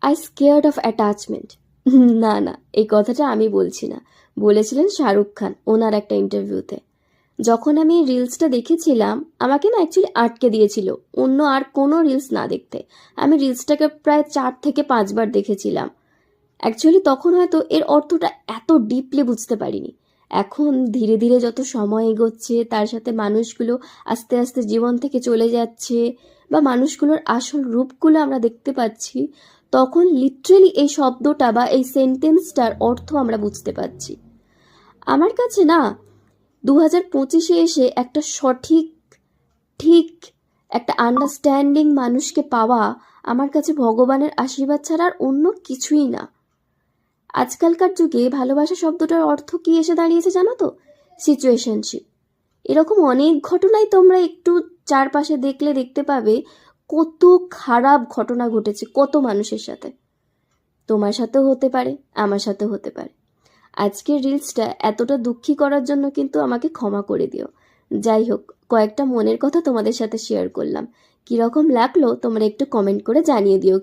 I scared of attachment. না না, এই কথাটা আমি বলছি না, বলেছিলেন শাহরুখ খান ওনার একটা ইন্টারভিউতে। যখন আমি এই রিলসটা দেখেছিলাম, আমাকে না অ্যাকচুয়ালি আটকে দিয়েছিল অন্য আর কোনো রিলস না দেখতে। আমি রিলসটাকে প্রায় 4 থেকে 5 বার দেখেছিলাম। অ্যাকচুয়ালি তখন হয়তো এর অর্থটা এত ডিপলি বুঝতে পারিনি। এখন ধীরে ধীরে যত সময় এগোচ্ছে, তার সাথে মানুষগুলো আস্তে আস্তে জীবন থেকে চলে যাচ্ছে, বা মানুষগুলোর আসল রূপগুলো আমরা দেখতে পাচ্ছি, তখন লিটারেলি এই শব্দটা বা এই সেন্টেন্সটার অর্থ আমরা বুঝতে পারছি। আমার কাছে না 2025-এ এসে একটা সঠিক ঠিক একটা আন্ডারস্ট্যান্ডিং মানুষকে পাওয়া আমার কাছে ভগবানের আশীর্বাদ ছাড়া আর অন্য কিছুই না। আজকালকার যুগে ভালোবাসা শব্দটার অর্থ কি এসে দাঁড়িয়েছে জানো তো? সিচুয়েশনশিপ। এরকম অনেক ঘটনাই তোমরা একটু চারপাশে দেখলে দেখতে পাবে, কত খারাপ ঘটনা ঘটেছে কত মানুষের সাথে। তোমার সাথেও হতে পারে, আমার সাথেও হতে পারে। আজকের রিলসটা এতটা দুঃখী করার জন্য কিন্তু আমাকে ক্ষমা করে দিও। যাই হোক, কয়েকটা মনের কথা তোমাদের সাথে শেয়ার করলাম। কীরকম লাগলো তোমরা একটু কমেন্ট করে জানিয়ে দিও।